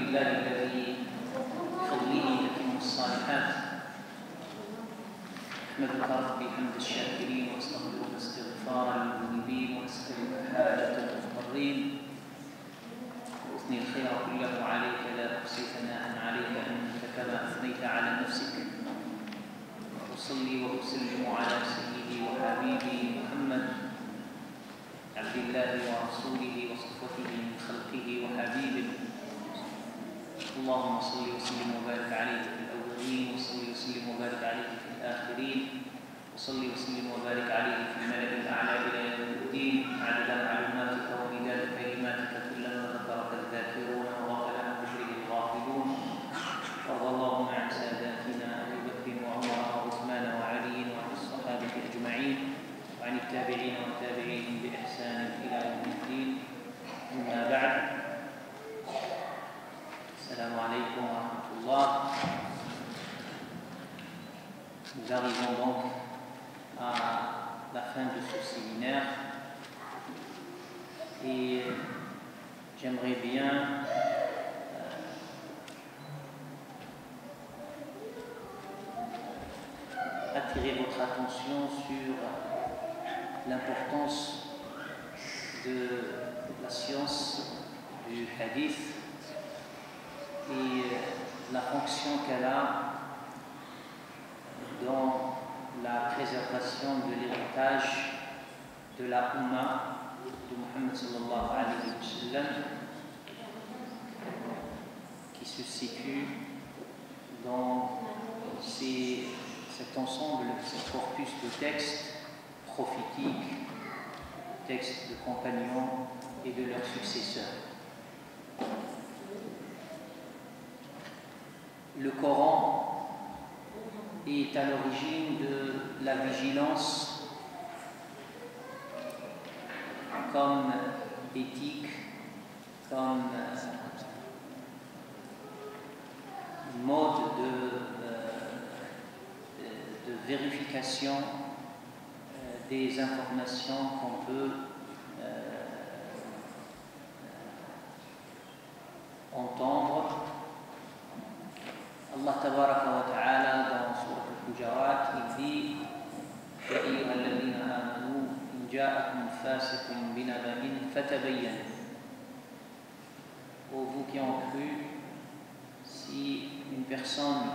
لله الذي بفضله تتم الصالحات. أحمدك ربي حمد الشاكرين وأستغفرك استغفار المذنبين وأسألك حاجة المضطرين وأثني الخير كله عليك لا أحصي ثناء عليك أنت كما أثنيت على نفسك. وأصلي وأسلم على سيدي وحبيبي محمد عبد الله ورسوله وصفوته من خلقه وحبيبه. اللهم صل وسلم وبارك عليه في الأولين وصل وسلم وبارك عليه في الآخرين وصل وسلم وبارك عليه في الملأ الأعلى إلى يوم الدين عدد معلوماتك ومداد كلماتك كلما ذكرك الذاكرون وغفل عن ذكره الغافلون. وارض اللهم عن ساداتنا أبي بكر وعمر وعثمان وعلي وعن الصحابة أجمعين وعن التابعين والتابعين بإحسان إلى يوم الدين. أما بعد، السلام عليكم ورحمة الله. Nous arrivons donc à la fin de ce séminaire et j'aimerais bien attirer votre attention sur l'importance de la science du hadith et la fonction qu'elle a dans la préservation de l'héritage de la Ummah de Muhammad sallallahu alayhi wa sallam, qui se situe dans cet ensemble, ce corpus de textes prophétiques, textes de compagnons et de leurs successeurs. Le Coran est à l'origine de la vigilance comme éthique, comme mode de vérification des informations qu'on peut entendre. Allah tabaraka wa ta'ala dans Surah Al-Hujarat, il dit: Ya ayyuha alladhina amanu in ja'akum fasiqun binaba'in fatabayyan. Ô vous qui ont cru, si une personne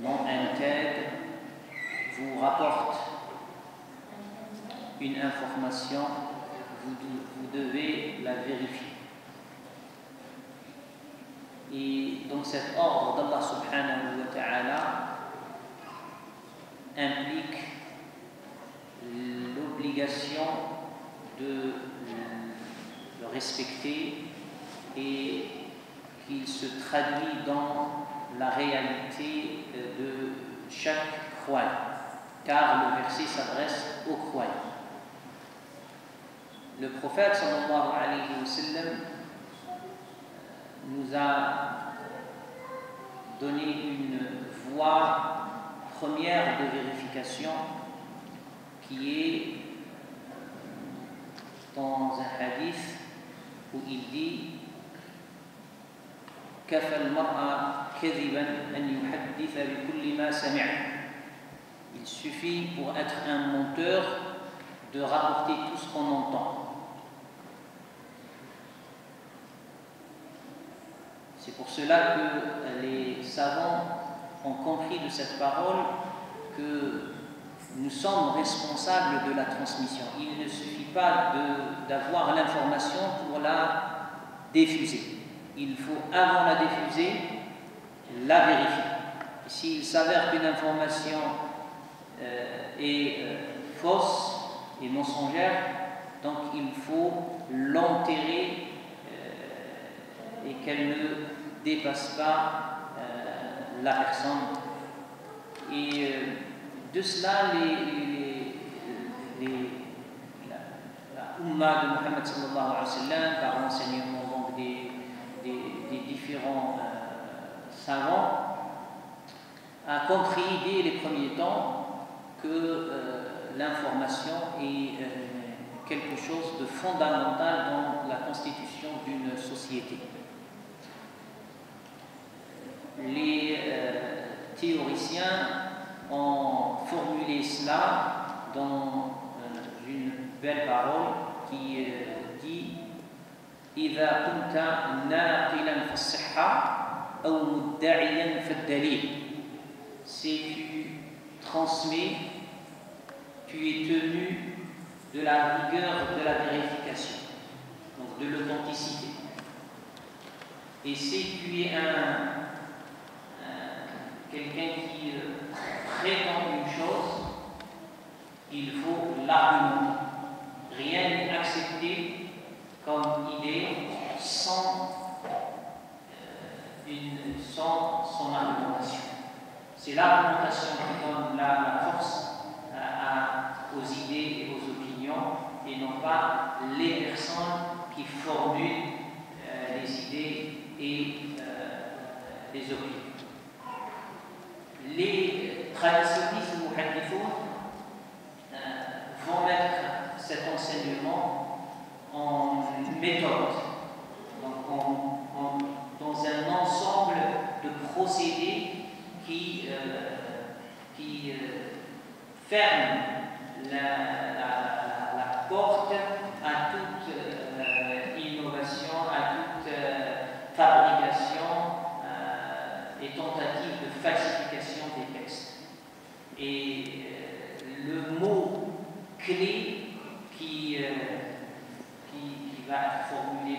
non intègre vous rapporte une information, vous devez la vérifier. Et donc cet ordre d'Allah subhanahu wa ta'ala implique l'obligation de le respecter et qu'il se traduit dans la réalité de chaque croyant, car le verset s'adresse aux croyants. Le prophète sallallahu alayhi wa sallam nous a donné une voie première de vérification qui est dans un hadith où il dit: كفى المرء كذبا أن يحدث بكل ما سمع. Il suffit pour être un menteur de rapporter tout ce qu'on entend. C'est pour cela que les savants ont compris de cette parole que nous sommes responsables de la transmission. Il ne suffit pas d'avoir l'information pour la diffuser. Il faut, avant la diffuser, la vérifier. S'il s'avère qu'une information est fausse et mensongère, donc il faut l'enterrer et qu'elle ne dépasse pas la personne. Et de cela, la Ummah de Muhammad sallallahu alayhi wa sallam, par l'enseignement donc des différents savants, a compris dès les premiers temps que l'information est quelque chose de fondamental dans la constitution d'une société. Les théoriciens ont formulé cela dans une belle parole qui dit إذا كنت ناقلا في الصحة أو مدعيا في الدليل. Si tu transmets, tu es tenu de la rigueur de la vérification, donc de l'authenticité. Et si tu es quelqu'un qui prétend une chose, il faut l'argumenter. Rien n'est accepté comme idée sans son argumentation. C'est l'argumentation qui donne la force aux idées et aux opinions, et non pas les personnes qui formulent les idées et les opinions. Les traditionnistes muhaddithoun vont mettre cet enseignement en méthode, donc dans un ensemble de procédés qui ferment la porte à toute innovation, à toute fabrication et tentative de falsification des textes. Et le mot clé qui va être formulé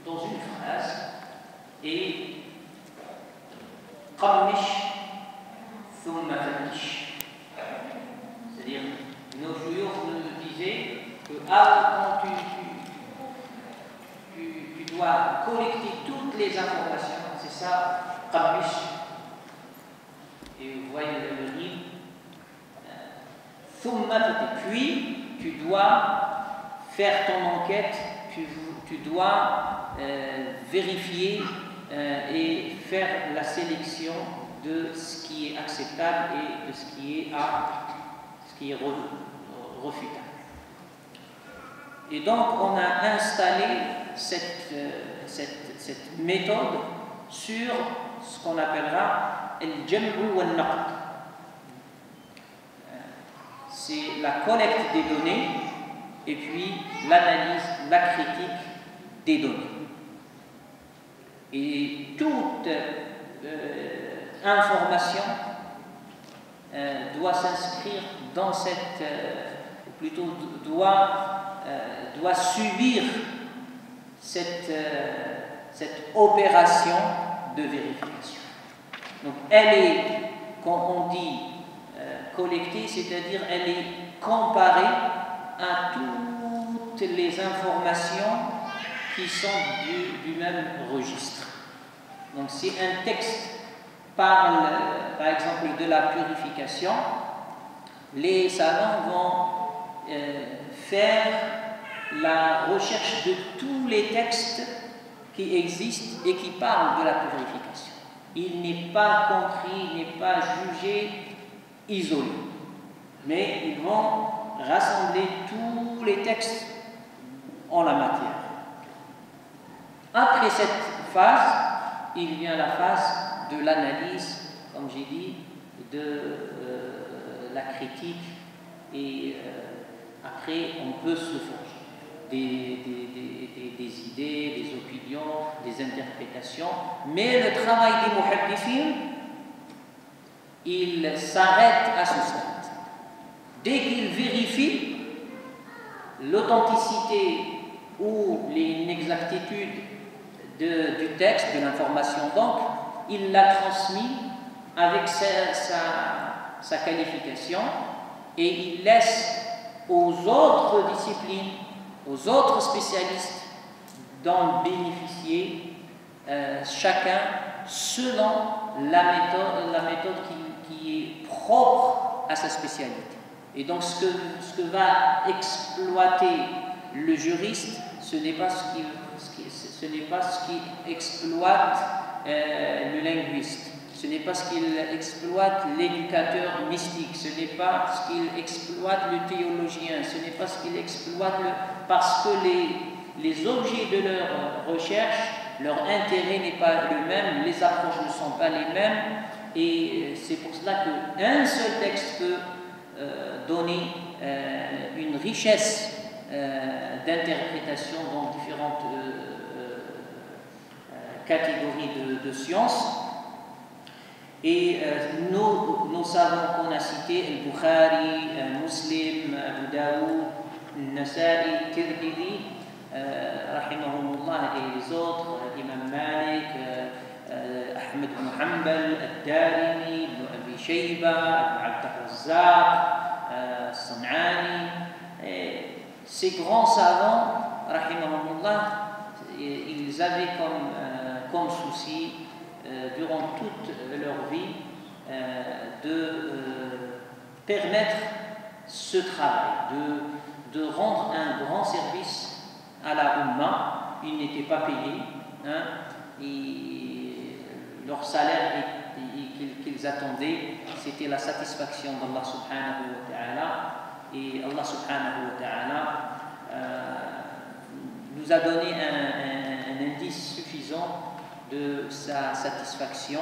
dans une phrase est qammish thumma fattish. C'est-à-dire, nos jours nous disaient que quand tu dois collecter toutes les informations, c'est ça, qammish. Et vous voyez le livre. Puis tu dois faire ton enquête, tu dois vérifier et faire la sélection de ce qui est acceptable et de ce qui est refutable. Et donc on a installé cette méthode sur ce qu'on appellera al-jam'u wal-naqd. C'est la collecte des données et puis l'analyse, la critique des données. Et toute information doit s'inscrire dans cette, ou plutôt doit subir cette opération de vérification. Donc elle est, quand on dit collectée, c'est-à-dire elle est comparée à toutes les informations qui sont du même registre. Donc si un texte parle, par exemple, de la purification, les savants vont faire la recherche de tous les textes qui existent et qui parlent de la purification. Il n'est pas compris, il n'est pas jugé isolés, mais ils vont rassembler tous les textes en la matière. Après cette phase, il vient la phase de l'analyse, comme j'ai dit, de la critique, et après on peut se forger des idées, des opinions, des interprétations, mais le travail des muhaddithines, il s'arrête à ce stade. Dès qu'il vérifie l'authenticité ou l'inexactitude du texte, de l'information, donc, il l'a transmis avec sa qualification et il laisse aux autres disciplines, aux autres spécialistes d'en bénéficier, chacun selon la méthode qui est propre à sa spécialité. Et donc ce que va exploiter le juriste, ce n'est pas ce qui exploite le linguiste, ce n'est pas ce qu'il exploite l'éducateur mystique, ce n'est pas ce qu'il exploite le théologien, ce n'est pas ce qu'il exploite parce que les objets de leur recherche, leur intérêt n'est pas le même, les approches ne sont pas les mêmes, et c'est pour cela qu'un seul texte peut donner une richesse d'interprétation dans différentes catégories de sciences. Et nos savants qu'on a cités, Al-Bukhari, Muslim, Abu Daoud, Nasa'i, Tirmidhi, rahimahumullah, et les autres, Imam Malik, Ahmed ibn Hanbal, Ad-Darimi, Ibn Abi Shayba, Abd al-Razzaq, San'ani, ces grands savants, rahimahumullah, ils avaient comme souci durant toute leur vie de permettre ce travail, de rendre un grand service à la Ummah. Ils n'étaient pas payés, et leur salaire qu'ils attendaient, c'était la satisfaction d'Allah subhanahu wa ta'ala, et Allah subhanahu wa ta'ala nous a donné un indice suffisant de sa satisfaction,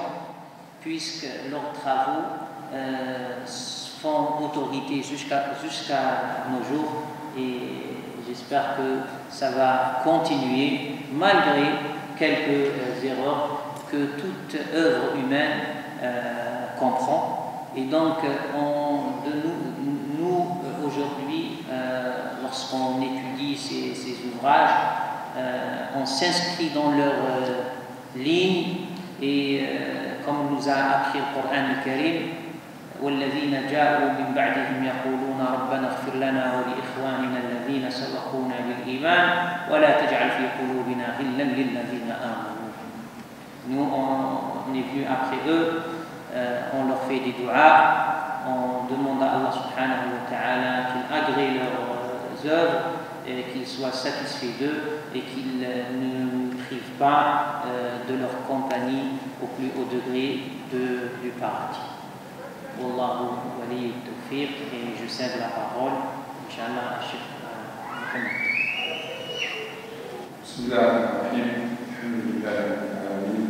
puisque leurs travaux font autorité jusqu'à nos jours, et j'espère que ça va continuer malgré quelques erreurs que toute œuvre humaine comprend. Et donc nous aujourd'hui, lorsqu'on étudie ces ouvrages, on s'inscrit dans leur ligne, et comme nous a appris le Coran al-Karim, والذين جاءوا من بعدهم يقولون ربنا اغفر لنا ولإخواننا الذين سبقونا بالإيمان ولا تجعل في قلوبنا غلا للذين آمنوا. Nous on est venu après eux, on leur fait des du'as, on demande à Allah subhanahu wa ta'ala qu'il agrée leurs œuvres, et qu'il soit satisfait d'eux, et qu'il ne prive pas de leur compagnie au plus haut degré du paradis. Wallahu wali tawfiq, et je cède la parole, Inch'Allah, à Cheikh Mohamed. Bismillahirrahmanirrahim, alhamdulillahi rabbil alamin,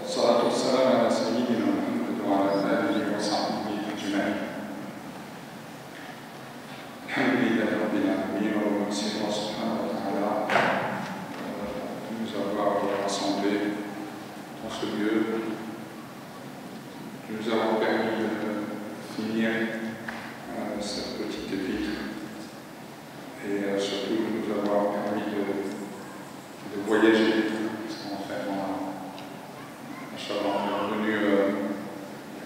wassalatu wassalamu ala sayyidina Muhammad wa ala alihi wa sahbihi ajma'in. Alhamdulillahi rabbil alamin, wa remercie Allah subhanahu wa ta'ala de nous avoir rassemblés dans ce lieu, de nous avoir permis de finir cette petite épître, et surtout de nous avoir permis de voyager, parce qu'en fait on est revenu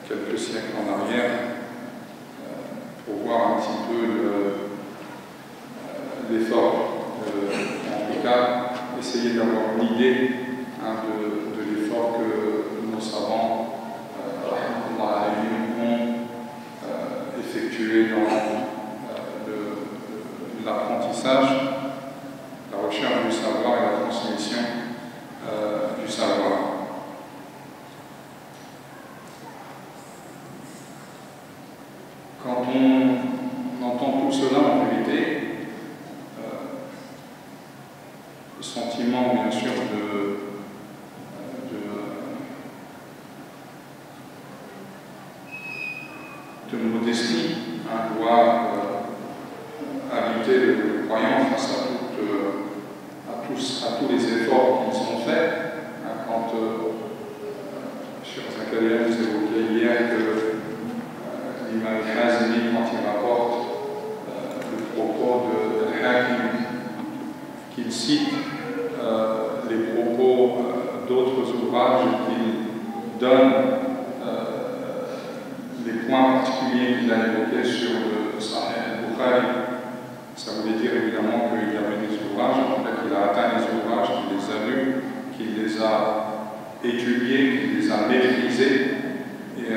quelques siècles en arrière pour voir un petit peu l'effort, en tout cas essayer d'avoir une idée de l'effort que nos savants ont effectué dans l'apprentissage, la recherche du savoir et la transmission du savoir. Quand on entend tout cela, en vérité, le sentiment, bien sûr, de modestie doit habiter le croyant face à tous les efforts qui sont faits. Quand Cheikh Zakaria nous évoquait hier que l'imam Al-Hazmi, quand il rapporte le propos de Al-Hakim, qu'il cite les propos d'autres ouvrages, qu'il donne les points particuliers qu'il a évoqués sur le Sahih al-Bukhari, ça voulait dire évidemment qu'il y avait des ouvrages, en fait qu'il a atteint les ouvrages, qu'il les a lus, qu'il les a étudiés, qu'il les a maîtrisés, et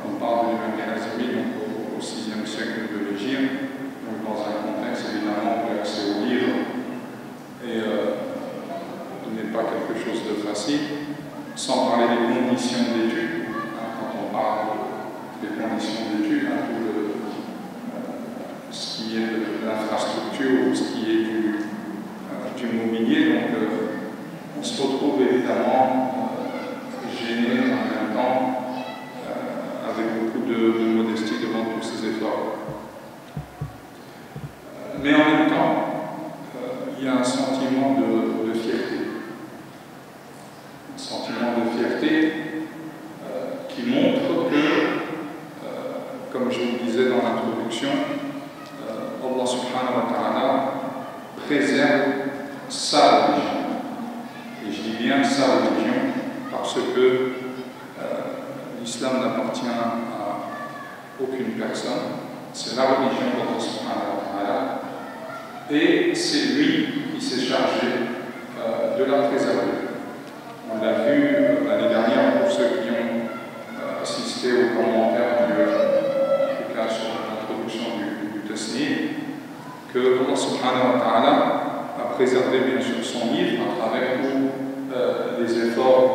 on parle de l'imam Al-Hazmi, donc au VIe siècle de l'Égypte, donc dans un contexte évidemment de l'accès aux livres, et ce n'est pas quelque chose de facile. sans parler des conditions d'études, quand on parle des conditions d'études, tout ce qui est de l'infrastructure ou ce qui est du mobilier, donc on se retrouve évidemment gêné en même temps, avec beaucoup de modestie devant tous ces efforts. Mais en même temps, il y a un sentiment de fierté. Un sentiment de fierté qui montre que, comme je vous disais dans l'introduction, Allah subhanahu wa ta'ala préserve sa religion. Et je dis bien sa religion parce que l'islam n'appartient à aucune personne. C'est la religion d'Allah subhanahu wa ta'ala. Et c'est lui qui s'est chargé de la préserver. On l'a vu l'année dernière pour ceux qui ont assisté aux commentaires du cas sur l'introduction du Tasnif, que Allah subhanahu wa ta'ala a préservé bien sûr son livre à travers tous les efforts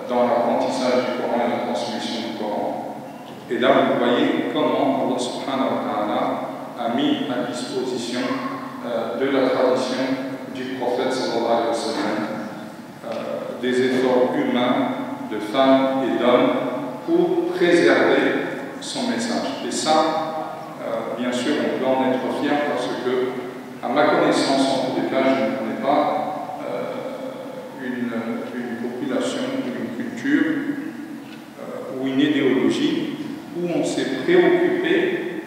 dans l'apprentissage du Coran et la transmission du Coran. Et là vous voyez comment Allah subhanahu wa ta'ala a mis à disposition de la tradition du prophète sallallahu alayhi wa sallam des efforts humains de femmes et d'hommes pour préserver son message. Et ça, bien sûr, on peut en être fier parce que, à ma connaissance, en tous les cas, je ne connais pas une population, une culture ou une idéologie où on s'est préoccupé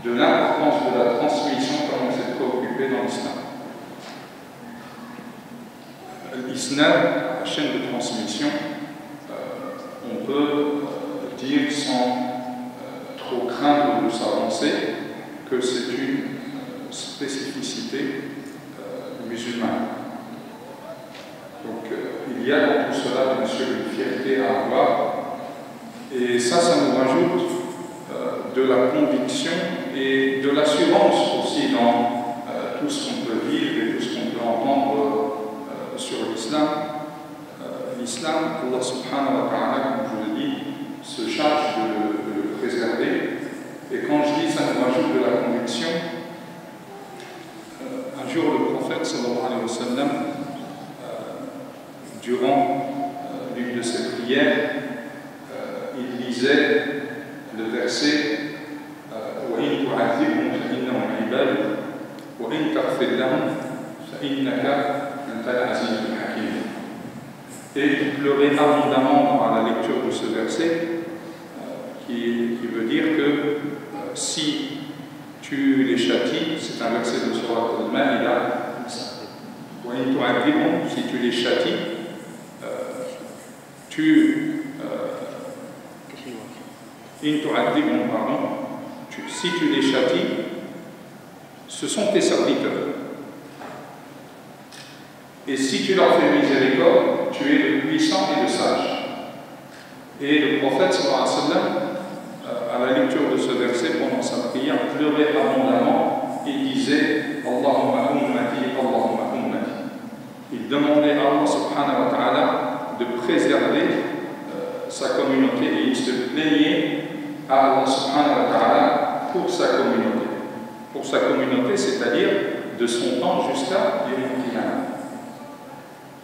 de l'importance de la transmission comme on s'est préoccupé dans l'islam. L'islam, la chaîne de transmission, on peut dire sans trop craindre de s'avancer que c'est une spécificité musulmane. Donc il y a dans tout cela bien sûr une fierté à avoir, et ça nous rajoute de la conviction et de l'assurance aussi dans tout ce qu'on peut vivre et tout ce qu'on peut entendre sur l'islam. L'islam, Allah subhanahu wa ta'ala, comme je le dis, se charge de le préserver. Et quand je dis ça nous rajoute de la conviction, un jour le prophète sallallahu alayhi wa sallam, durant l'une de ses prières, il lisait le verset وَإِن تُعَذِّبْهُمْ فَإِنَّهُمْ عِبَادُكَ وَإِن تَغْفِرْ لَهُمْ فَإِنَّكَ أَنْتَ الْعَزِيزُ الْحَكِيمُ. Et il pleurait abondamment à la lecture de ce verset, qui veut dire que si tu les châties, c'est un verset de Sourate Al-Ma'idah, وَإِن تُعَذِّبْهُمْ, si tu les châties, si tu les châties, ce sont tes serviteurs. Et si tu leur fais miséricorde, tu es le puissant et le sage. Et le prophète sallallahu alayhi wa sallam, à la lecture de ce verset pendant sa prière, pleurait abondamment et disait Allahumma ummati, Allahumma ummati. Il demandait à Allah subhanahu wa ta'ala de préserver sa communauté et il se plaignait à Allah subhanahu wa ta'ala pour sa communauté. Pour sa communauté, c'est-à-dire de son temps jusqu'à Yawm al-Qiyamah.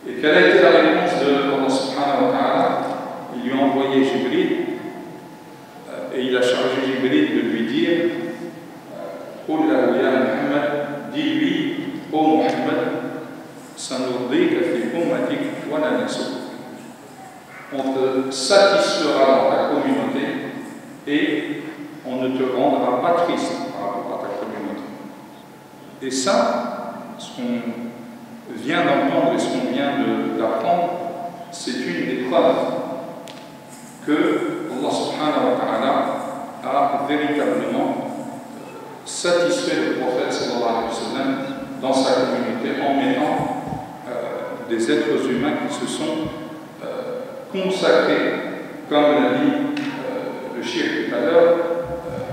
Et quelle a été la réponse de Allah subhanahu wa ta'ala? Il lui a envoyé Jibril et il a chargé Jibril de lui dire Qul lahu ya Muhammad, dis-lui, ô Muhammad, sanurdika fi ummatik wa la nasuk. On te satisfera dans ta communauté et on ne te rendra pas triste par rapport à ta communauté. Et ça, ce qu'on vient d'entendre et ce qu'on vient d'apprendre, c'est une des preuves que Allah subhanahu wa ta'ala a véritablement satisfait le prophète sallallahu alayhi wa sallam dans sa communauté en mettant des êtres humains qui se sont consacrés, comme l'a dit le cheikh tout à l'heure,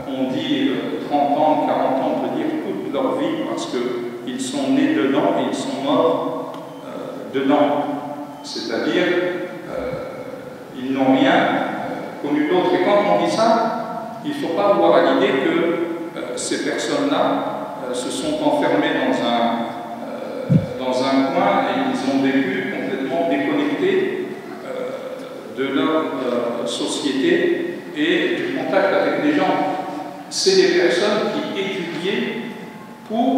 on dit 30 ans, 40 ans, on peut dire toute leur vie parce qu'ils sont nés dedans et ils sont morts dedans. c'est-à-dire ils n'ont rien connu d'autre. Et quand on dit ça, il ne faut pas avoir à l'idée que ces personnes-là se sont enfermées dans un coin et ils ont vécu complètement déconnectés de leur société et du contact avec les gens. C'est des personnes qui étudiaient pour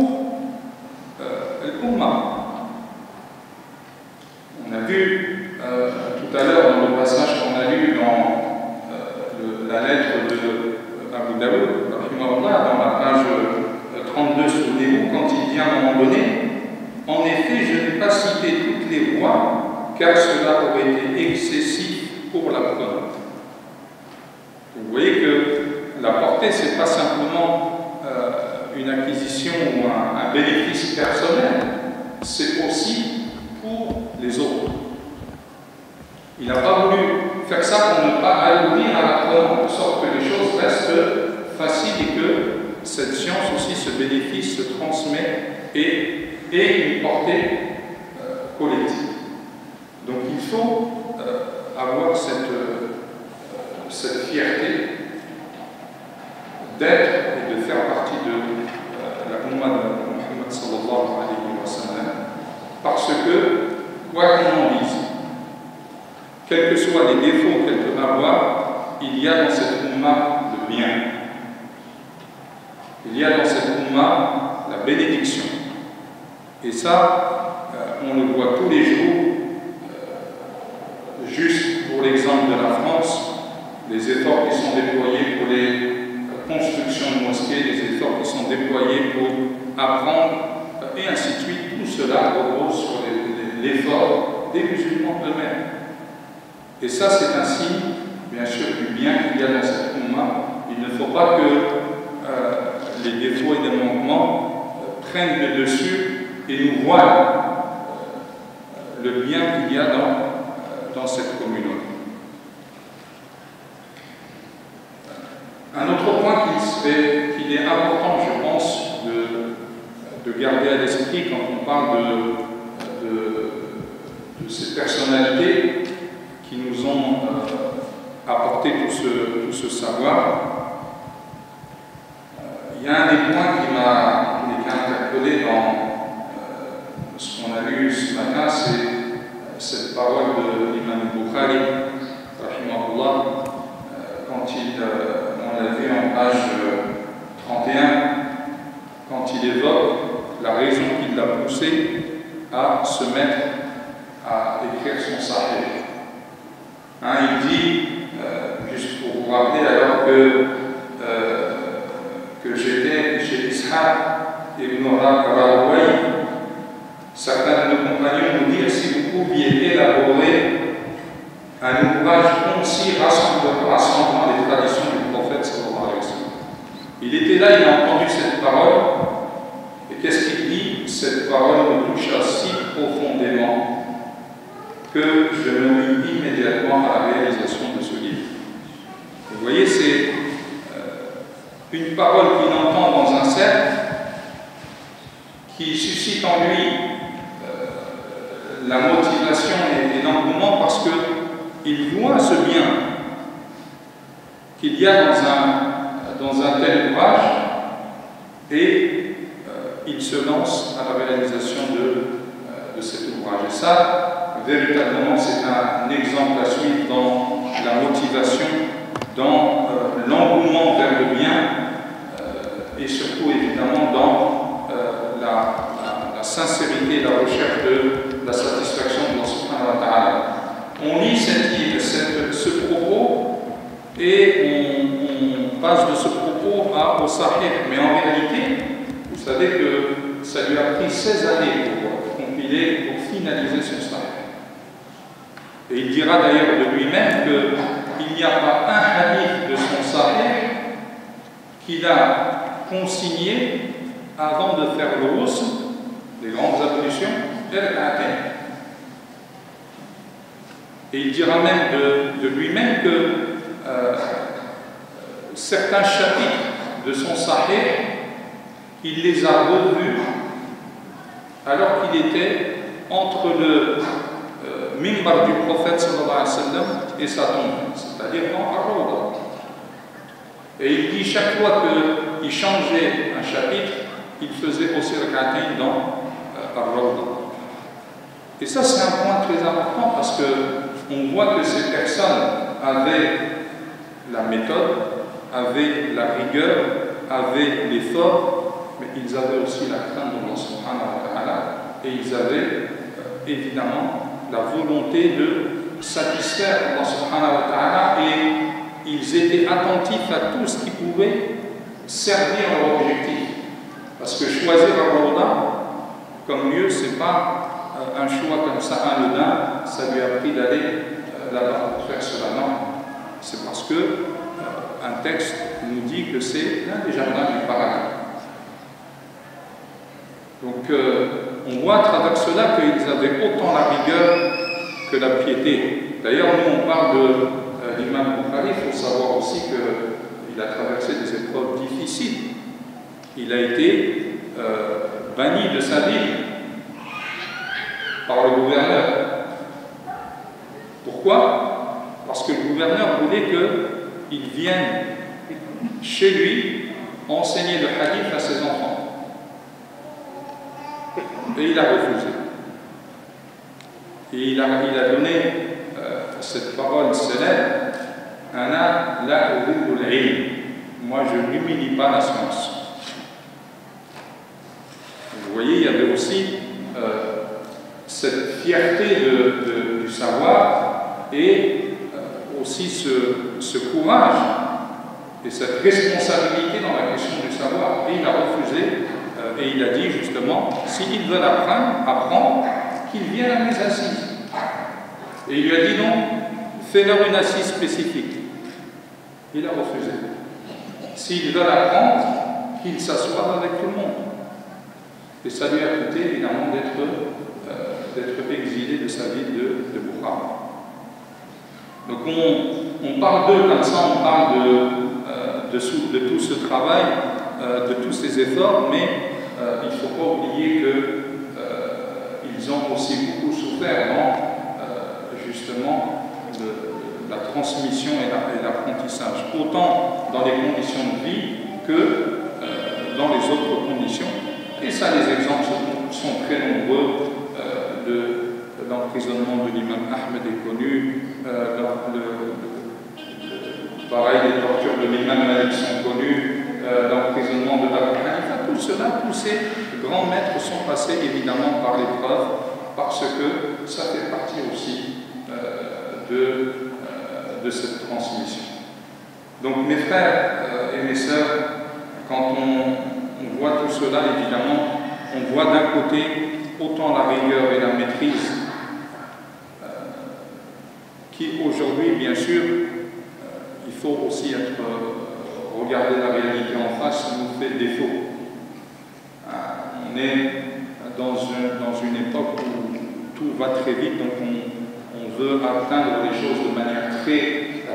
l'Ummah. On a vu tout à l'heure dans le passage qu'on a lu dans la lettre de Abu Daoud, dans la page 32, souvenez-vous, quand il dit à un moment donné, en effet, je n'ai pas cité toutes les voies, car cela aurait été excessif pour la preuve. Vous voyez que la portée, ce n'est pas simplement une acquisition ou un bénéfice personnel, c'est aussi pour les autres. Il n'a pas voulu faire ça pour ne pas alourdir à la preuve, de sorte que les choses restent faciles et que cette science aussi, ce bénéfice se transmet et une portée collective. Donc il faut avoir cette fierté d'être et de faire partie de la Ummah de Muhammad sallallahu alayhi wa sallam, parce que, quoi qu'on en dise, quels que soient les défauts qu'elle peut avoir, il y a dans cette Ummah le bien. Il y a dans cette Ummah la bénédiction. Et ça, on le voit tous les jours. Juste pour l'exemple de la France, les efforts qui sont déployés pour les constructions de mosquées, les efforts qui sont déployés pour apprendre, et ainsi de suite, tout cela repose sur l'effort des musulmans eux-mêmes. Et ça, c'est un signe, bien sûr, du bien qu'il y a dans cette Ummah. Il ne faut pas que les défauts et les manquements prennent le dessus et nous voilent le bien qu'il y a dans cette communauté. Un autre point qu'il est important, je pense, de garder à l'esprit quand on parle de ces personnalités qui nous ont apporté tout ce savoir. Il y a un des points qui m'a interpellé dans ce qu'on a lu ce matin, c'est cette parole de l'imam Bukhari, rahimahullah, quand on l'a vu en page 31, quand il évoque la raison qui l'a poussé à se mettre à écrire son sahih. Il dit, juste pour vous rappeler, alors que j'étais chez Ishaq ibn Rahawayh, certains de nos compagnons nous dirent si vous pouviez élaborer un ouvrage concis rassemblant les traditions du prophète sallallahu alayhi wa sallam. Il était là, il a entendu cette parole, et qu'est-ce qu'il dit? Cette parole me toucha si profondément que je me mis immédiatement à la réalisation de ce livre. Vous voyez, c'est une parole qu'il entend dans un cercle qui suscite en lui la motivation et l'engouement parce qu'il voit ce bien qu'il y a dans un tel ouvrage et il se lance à la réalisation de cet ouvrage. Et ça, véritablement, c'est un exemple à suivre dans la motivation, dans l'engouement vers le bien et surtout, évidemment, dans la sincérité, la recherche de la satisfaction de Allah subhanahu wa ta'ala. On lit ce propos et on passe de ce propos au sahih. Mais en réalité, vous savez que ça lui a pris 16 années pour compiler, pour finaliser son sahih. Et il dira d'ailleurs de lui-même qu'il n'y a pas un hadith de son sahih qu'il a consigné avant de faire le ghusl, les grandes ablutions, et il dira même de lui-même que certains chapitres de son sahih, il les a revus alors qu'il était entre le minbar du prophète sallallahu alayhi wa sallam et sa tombe, c'est-à-dire dans Ar-Rawda. Et il dit chaque fois qu'il changeait un chapitre, il faisait aussi rak'atayn dans Ar-Rawda. Et ça, c'est un point très important parce qu'on voit que ces personnes avaient la méthode, avaient la rigueur, avaient l'effort, mais ils avaient aussi la crainte d'Allah subhanahu wa ta'ala et ils avaient évidemment la volonté de satisfaire Allah subhanahu wa ta'ala et ils étaient attentifs à tout ce qui pouvait servir leur objectif. Parce que choisir Ar-Rawda comme lieu, c'est pas un choix comme ça anodin, ça lui a pris d'aller là-bas pour faire cela. Non, c'est parce que un texte nous dit que c'est l'un des jardins du paradis. Donc on voit à travers cela qu'ils avaient autant la rigueur que la piété. D'ailleurs, nous on parle de l'imam Bukhari, il faut savoir aussi qu'il a traversé des épreuves difficiles. Il a été banni de sa ville par le gouverneur. Pourquoi? Parce que le gouverneur voulait qu'il vienne chez lui enseigner le hadith à ses enfants. Et il a refusé. Et il a donné cette parole célèbre: Ana la uhibbul ilm. Moi, je n'humilie pas la science. Vous voyez, il y avait aussi cette fierté du savoir et aussi ce courage et cette responsabilité dans la question du savoir. Et il a refusé et il a dit justement, s'ils veulent apprendre, qu'ils viennent à mes assises. Et il lui a dit non, fais-leur une assise spécifique. Il a refusé. S'ils veulent apprendre, qu'ils s'assoient avec tout le monde. Et ça lui a coûté évidemment d'être exilé de sa ville de Bukhara. Donc on parle d'eux comme ça, on parle de tout ce travail, de tous ces efforts, mais il ne faut pas oublier qu'ils ont aussi beaucoup souffert dans justement la transmission et l'apprentissage, autant dans les conditions de vie que dans les autres conditions. Et ça, les exemples sont très nombreux. L'emprisonnement de l'imam Ahmed est connu, pareil, les tortures de l'imam Malik sont connues, l'emprisonnement de Abu Hanifa, tout cela, tous ces grands maîtres sont passés évidemment par l'épreuve, parce que ça fait partie aussi de cette transmission. Donc mes frères et mes sœurs, quand on voit tout cela, évidemment, on voit d'un côté autant la rigueur et la maîtrise qui aujourd'hui, bien sûr, il faut aussi regarder la réalité en face, nous fait défaut. On est dans une époque où tout va très vite, donc on veut atteindre les choses de manière très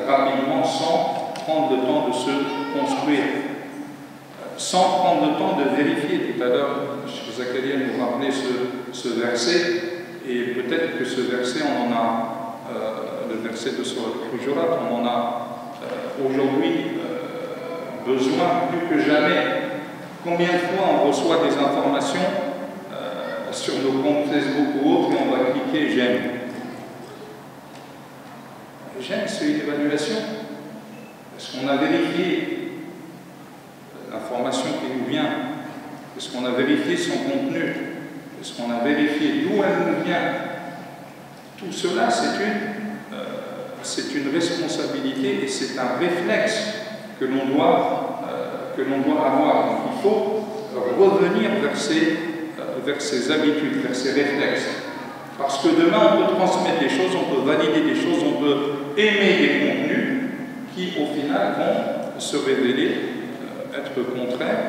rapidement sans prendre le temps de se construire, sans prendre le temps de vérifier. Tout à l'heure, Zakaria nous rappelait ce verset, et peut-être que ce verset, on en a, le verset de Surat Al-Hujurat, on en a aujourd'hui besoin plus que jamais. Combien de fois on reçoit des informations sur nos comptes Facebook ou autres et on va cliquer j'aime. J'aime, c'est une évaluation. Est-ce qu'on a vérifié l'information qui nous vient? Est-ce qu'on a vérifié son contenu? Est-ce qu'on a vérifié d'où elle nous vient? Tout cela, c'est une responsabilité et c'est un réflexe que l'on doit avoir. Donc, il faut revenir vers ses habitudes, vers ses réflexes. Parce que demain, on peut transmettre des choses, on peut valider des choses, on peut aimer des contenus qui, au final, vont se révéler être contraires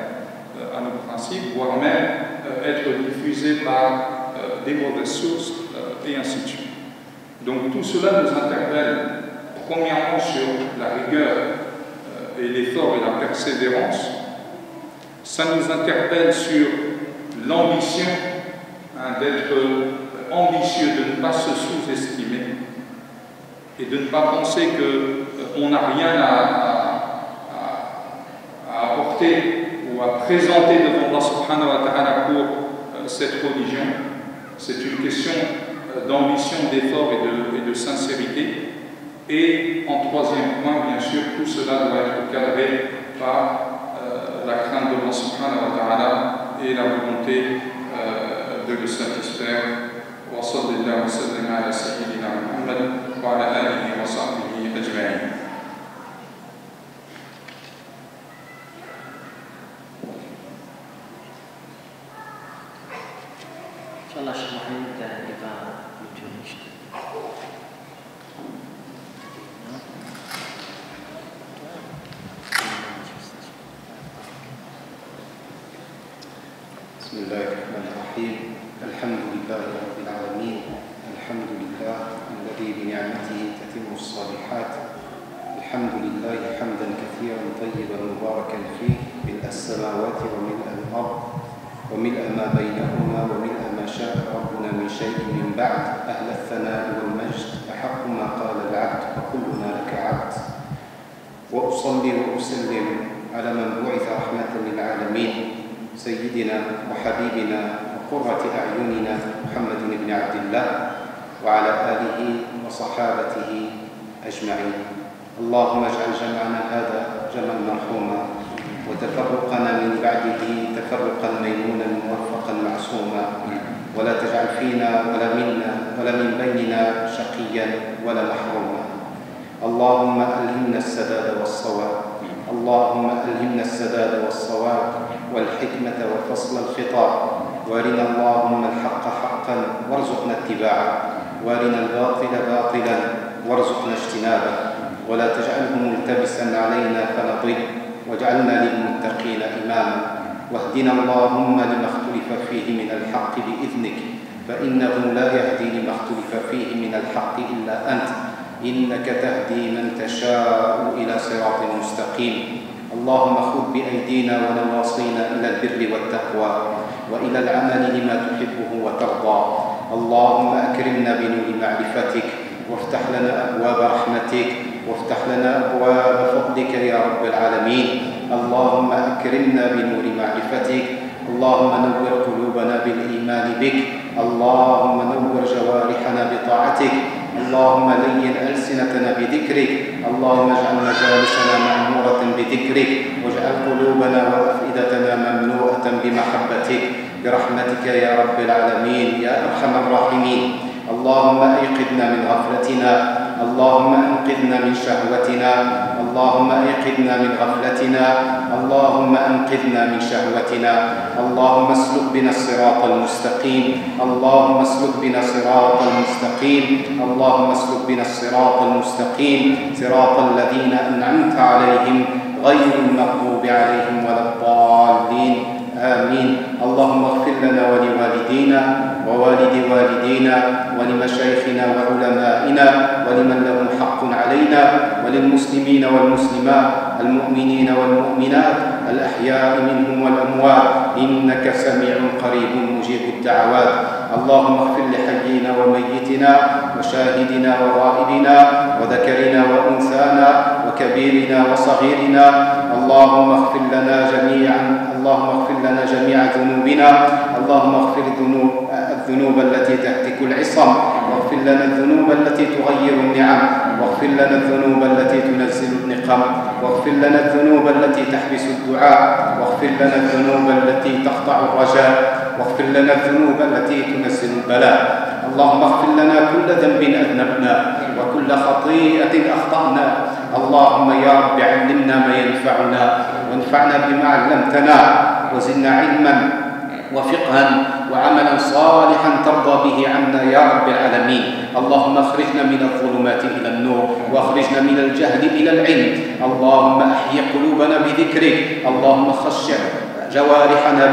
à nos principes, voire même être diffusés par des mauvaises sources, et ainsi de suite. Donc tout cela nous interpelle, premièrement, sur la rigueur et l'effort et la persévérance. Ça nous interpelle sur l'ambition, d'être ambitieux, de ne pas se sous-estimer. et de ne pas penser qu'on n'a rien à apporter ou à présenter devant Allah subhanahu wa ta'ala pour cette religion. C'est une question d'ambition, d'effort et de sincérité. Et en troisième point, bien sûr, tout cela doit être cadré par la crainte de Allah subhanahu wa ta'ala et la volonté de le satisfaire. Wa sallallahu wa sallam ala sayyidina Muhammad wa ala alihi wa sahbihi ajma'in. Inch'Allah, Cheikh Mohamed va continuer. بسم الله الرحمن الرحيم. الحمد لله رب العالمين. الحمد لله الذي بنعمته تتم الصالحات. الحمد لله حمدا كثيرا طيبا مباركا فيه ملء السماوات وملء الأرض وملء ما بينهما وملء ما شاء ربنا من شيء من بعد. أهل الثناء والمجد أحق ما قال العبد وكلنا لك عبد. وأصلي وأسلم على من بعث رحمة للعالمين سيدنا وحبيبنا وقرة أعيننا محمد بن عبد الله وعلى آله وصحابته أجمعين. اللهم اجعل جمعنا هذا جمعا مرحوما وتفرقنا من بعده تفرقا ميمونا موفقا معصوما، ولا تجعل فينا ولا منا ولا من بيننا شقيا ولا محروما. اللهم ألهمنا السداد والصواب. اللهم ألهمنا السداد والصواب والحكمة وفصل الخطاب. وارنا اللهم الحق حقا وارزقنا اتباعه، وارنا الباطل باطلا وارزقنا اجتنابه، ولا تجعله ملتبسا علينا فنضل، واجعلنا للمتقين إماما. واهدنا اللهم لما اختلف فيه من الحق بإذنك، فإنه لا يهدي لما اختلف فيه من الحق إلا أنت، إنك تهدي من تشاء إلى صراط مستقيم. اللهم خذ بأيدينا ونواصينا إلى البر والتقوى وإلى العمل لما تحبه وترضى. اللهم أكرمنا بنور معرفتك، وافتح لنا أبواب رحمتك، وافتح لنا أبواب فضلك يا رب العالمين. اللهم أكرمنا بنور معرفتك. اللهم نور قلوبنا بالإيمان بك. اللهم نور جوارحنا بطاعتك. اللهم لين ألسنتنا بذكرك. اللهم اجعل مجالسنا معمورة بذكرك، واجعل قلوبنا وأفئدتنا مملوءة بمحبتك برحمتك يا رب العالمين يا أرحم الراحمين. اللهم أيقظنا من غفلتنا. اللهم أنقذنا من شهوتنا. اللهم أيقظنا من غفلتنا. اللهم أنقذنا من شهوتنا. اللهم اسلك بنا الصراط المستقيم. اللهم اسلك بنا الصراط المستقيم. اللهم اسلك بنا الصراط المستقيم، صراط الذين أنعمت عليهم غير المغضوب عليهم ولا الضالين. آمين. اللهم اغفر لنا ولوالدينا ووالد والدينا ولمشايخنا وعلمائنا ولمن لهم حق علينا وللمسلمين والمسلمات المؤمنين والمؤمنات الأحياء منهم والأموات، إنك سميع قريب مجيب الدعوات. اللهم اغفر لحينا وميتنا وشاهدنا وغائبنا وذكرنا وأنثانا وكبيرنا وصغيرنا. اللهم اغفر لنا جميعا. اللهم اغفر لنا جميع ذنوبنا. اللهم اغفر الذنوب التي تهتك العصم، واغفر لنا الذنوب التي تغير النعم، واغفر لنا الذنوب التي تنزل النقم، واغفر لنا الذنوب التي تحبس الدعاء، واغفر لنا الذنوب التي تقطع الرجاء، واغفر لنا الذنوب التي تنزل البلاء. اللهم اغفر لنا كل ذنب أذنبنا وكل خطيئة أخطأنا. اللهم يا رب علمنا ما ينفعنا وانفعنا بما علمتنا، وزدنا علما وفقها وعملا صالحا ترضى به عنا يا رب العالمين. اللهم اخرجنا من الظلمات إلى النور، واخرجنا من الجهل إلى العلم. اللهم احيي قلوبنا بذكرك. اللهم خشع جوارحنا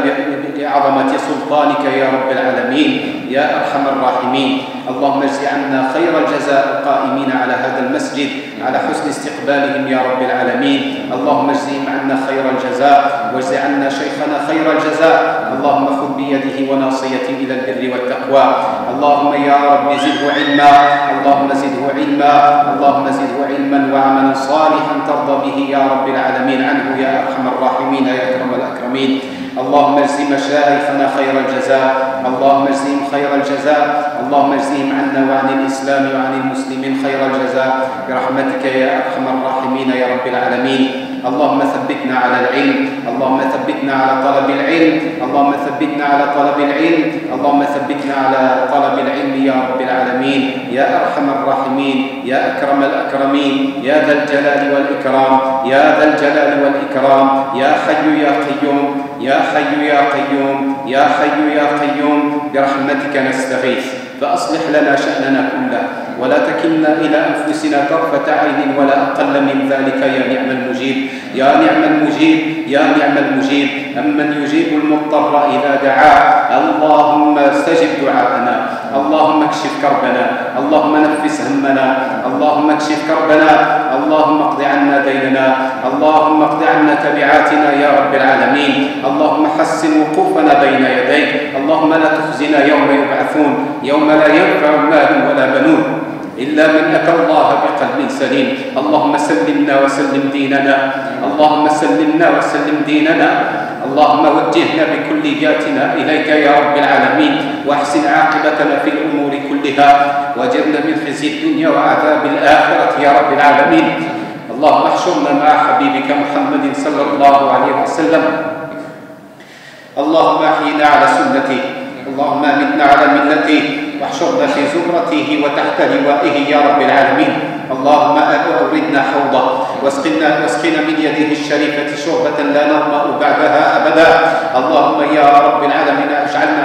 بعظمة سلطانك يا رب العالمين يا أرحم الراحمين. اللهم اجز عنا خير الجزاء القائمين على هذا المسجد على حسن استقبالهم يا رب العالمين. اللهم اجزهم عنا خير الجزاء، واجز عنا شيخنا خير الجزاء. اللهم خذ بيده وناصيته إلى البر والتقوى. اللهم يا رب زده علما، اللهم زده علما، اللهم زده علما وعملا صالحا ترضى به يا رب العالمين عنه يا أرحم الراحمين يا أكرم الأكرمين. اللهم اجز مشايخنا خير الجزاء، اللهم اجزهم خير الجزاء، اللهم اجزهم عنا وعن الإسلام وعن المسلمين خير الجزاء برحمتك يا أرحم الراحمين يا رب العالمين. اللهم ثبتنا على العلم، اللهم ثبتنا على طلب العلم، اللهم ثبتنا على طلب العلم، اللهم ثبتنا على طلب العلم يا رب العالمين يا أرحم الراحمين يا أكرم الأكرمين يا ذا الجلال والإكرام يا ذا الجلال والإكرام يا حي يا قيوم يا حي يا قيوم يا حي يا قيوم برحمتك نستغيث فأصلح لنا شأننا كله ولا تكلنا إلى أنفسنا طرفة عين ولا أقل من ذلك يا نعم المجيب يا نعم المجيب يا نعم المجيب. أمن يجيب المضطر إذا دعاه. اللهم استجب دعاءنا، اللهم اكشف كربنا، اللهم نفس همنا، اللهم اكشف كربنا، اللهم اقض عنا ديننا، اللهم اقض عنا تبعاتنا يا رب العالمين. اللهم حسن وقوفنا بين يديك، اللهم لا تخزنا يوم يبعثون، يوم لا ينفع مال ولا بنون إلا من أتى الله بقلب سليم. اللهم سلمنا وسلم ديننا، اللهم سلمنا وسلم ديننا، اللهم وجهنا بكلياتنا إليك يا رب العالمين واحسن عاقبتنا في الأمور كلها واجرنا من خزي الدنيا وعذاب الآخرة يا رب العالمين. اللهم احشرنا مع حبيبك محمد صلى الله عليه وسلم. اللهم احينا على سنته، اللهم امتنا على ملته واحشرنا في زمرته وتحت لوائه يا رب العالمين. اللهم أوردنا حوضه واسقنا من يده الشريفة شربة لا نظمأ بعدها أبدا. اللهم يا رب العالمين اجعلنا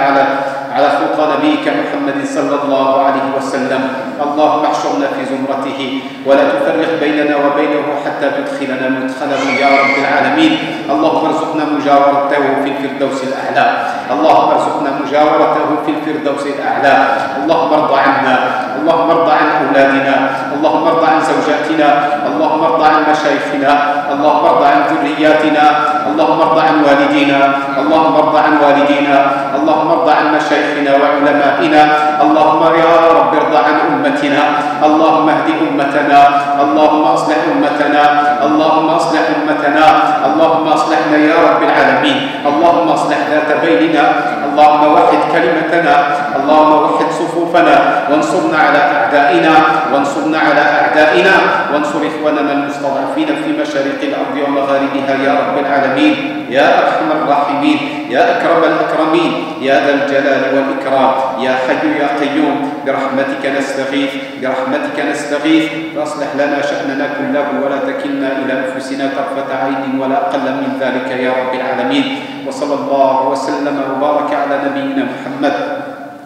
على خلق نبيك محمد صلى الله عليه وسلم. اللهم احشرنا في زمرته ولا تفرق بيننا وبينه حتى تدخلنا مدخله يا رب العالمين. اللهم ارزقنا مجاورته في الفردوس الأعلى، اللهم ارزقنا مجاورته في الفردوس الأعلى. اللهم ارض عنا، اللهم ارض عن أولادنا، اللهم ارض عن زوجاتنا، اللهم ارض عن مشايخنا، اللهم ارض عن ذرياتنا، اللهم ارض عن والدينا، اللهم ارض عن والدينا، اللهم ارض عن مشايخنا وعلمائنا. اللهم يا رب ارض عن أمتنا، اللهم اهد أمتنا، اللهم اصلح أمتنا، اللهم اصلح أمتنا، اللهم اصلحنا يا رب العالمين. اللهم اصلح ذات بيننا، اللهم وحد كلمتنا، اللهم وحد صفوفنا وانصرنا على أعدائنا، وانصرنا على أعدائنا، وانصر إخواننا المستضعفين في مشارق الأرض ومغاربها يا رب العالمين يا أرحم الراحمين يا أكرم الأكرمين يا ذا الجلال والإكرام يا حي يا قيوم برحمتك نستغيث، برحمتك نستغيث فأصلح لنا شأننا كله ولا تكلنا إلى أنفسنا طرفة عين ولا أقل من ذلك يا رب العالمين. وصلى الله وسلم وبارك على نبينا محمد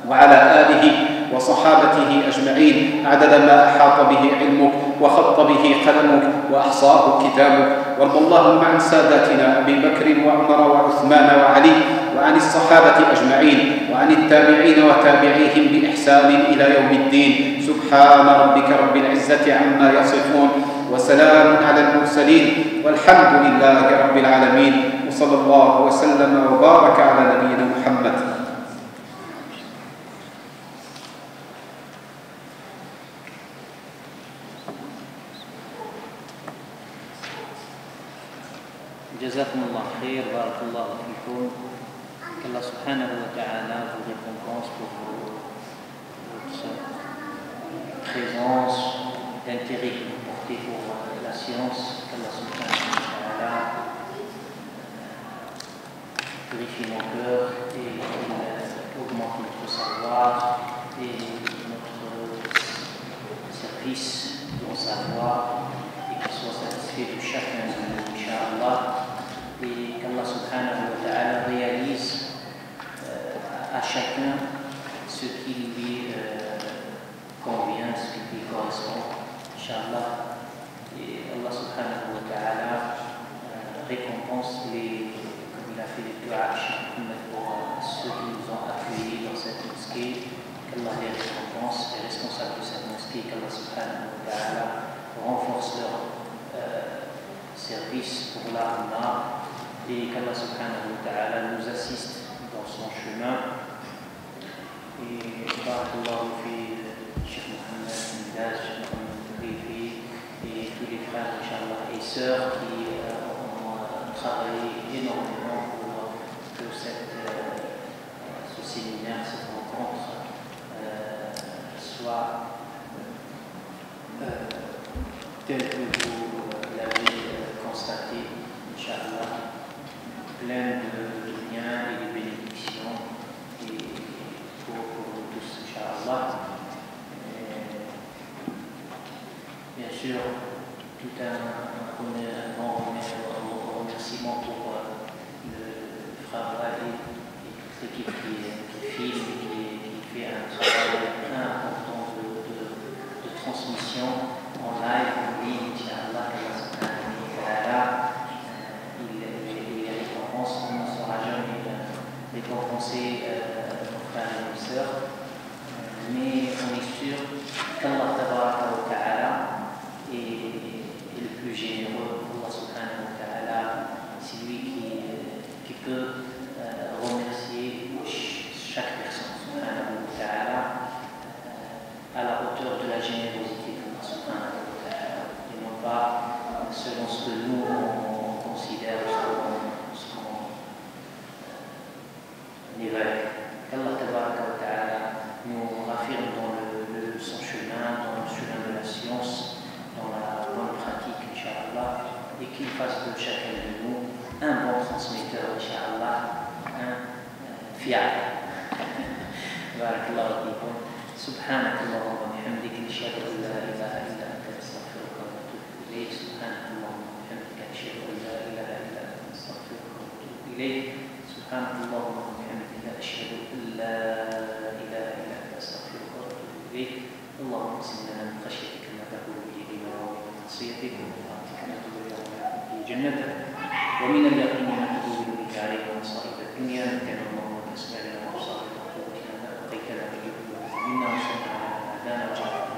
وعلى آله وصحابته أجمعين عدد ما أحاط به علمك وخط به قلمك وأحصاه كتابك. وارض اللهم عن ساداتنا أبي بكر وعمر وعثمان وعلي وعن الصحابة أجمعين وعن التابعين وتابعيهم بإحسان إلى يوم الدين. سبحان ربك رب العزة عما يصفون وسلام على المرسلين والحمد لله رب العالمين. وصلى الله وسلم وبارك على نبينا محمد. Jazakumullah khair, barakallahu fikum. Qu'Allah subhanahu wa ta'ala vous récompense pour votre présence, l'intérêt que vous portez pour la science. Qu'Allah subhanahu wa ta'ala purifie nos cœurs et augmente notre savoir et notre service dans savoir et qu'il soit satisfait de chacun de nous, Inch'Allah. Et qu'Allah subhanahu wa ta'ala réalise à chacun ce qui lui convient, ce qui lui correspond, Inch'Allah. Et Allah subhanahu wa ta'ala récompense les, comme il a fait les doigts pour ceux qui nous ont accueillis dans cette mosquée, qu'Allah les récompense, les responsables de cette mosquée, qu'Allah subhanahu wa ta'ala renforce leur service pour l'Allah et qu'Allah subhanahu wa ta'ala nous assiste dans son chemin. Et barakallahu fi Cheikh Mohamed Midaz, Cheikh Mohamed Rifi et tous les frères, Inch'Allah, et sœurs qui ont travaillé énormément pour que ce séminaire, cette rencontre soit telle que vous l'avez constaté, Inch'Allah, pleine de biens et de bénédictions et pour nous tous, Inch'Allah. Bien sûr, tout un grand remerciement pour le frère Wali et toute l'équipe qui filme et qui fait un travail important de transmission en live, en ligne, Inch'Allah, il les récompense, on ne saura jamais récompenser nos frères et nos sœurs, mais on est sûr qu'Allah tabaraka wa ta'ala est le plus généreux. Allah subhanahu wa ta'ala, c'est lui qui peut remercier chaque personne subhanahu wa ta'ala à la hauteur de la générosité d'Allah subhanahu wa ta'ala et non pas selon ce que nous on considère, ce qu'on évalue. Qu'Allah tabaraka wa ta'ala nous raffirme dans son chemin, dans le chemin de la science, dans la bonne pratique, Inch'Allah, et qu'il fasse de chacun de nous un bon transmetteur, Inch'Allah, un fiable. Barakallahu fikum. Subhanakallahumma wa bihamdika, ashhadu an la ilaha illa anta, astaghfiruka wa atubu ilayk. Subhanakallahumma wa bihamdika, ashhadu an la ilaha illa anta, astaghfiruka wa atubu ilayk. Subhanakallahumma wa bihamdika, ashhadu an la ilaha illa anta, astaghfiruka wa atubu ilayk. اللهم اقسم لنا من خشيتك ما تحول به بيننا وبين معصيتك ومن طاعتك ما تبلغنا به جنتك ومن اليقين ما تهون به علينا مصائب الدنيا مكان اللهم باسمائنا وابصارنا وقوتنا ما ابقيتنا منا وصلنا على ما هدانا وجعلنا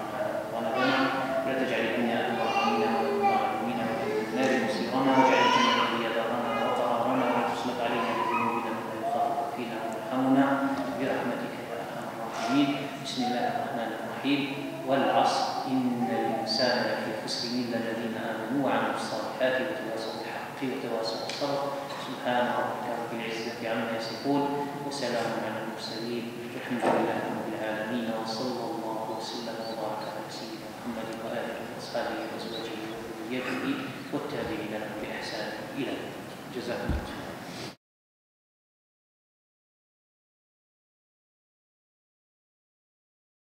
غلبنا ولا تجعل الدنيا اكبر همنا ولا مبلغ علمنا ولا النار مصيرنا واجعل الجنه هي دارنا وقرارنا ولا تسلط علينا بذنوبنا ولا يخافك فينا ويرحمنا برحمتك يا ارحم الراحمين. بسم الله الرحمن الرحيم. والعصر إن الإنسان لفي خسر إلا الذين آمنوا وعملوا الصالحات وتواصوا بالحق وتواصوا بالصبر. سبحان ربك رب العزة عما يصفون وسلام على المرسلين والحمد لله رب العالمين وصلى الله وسلم وبارك على سيدنا محمد وآله وأصحابه وأزواجه وذريته والتابعين لهم بإحسان إلى جزاكم الله.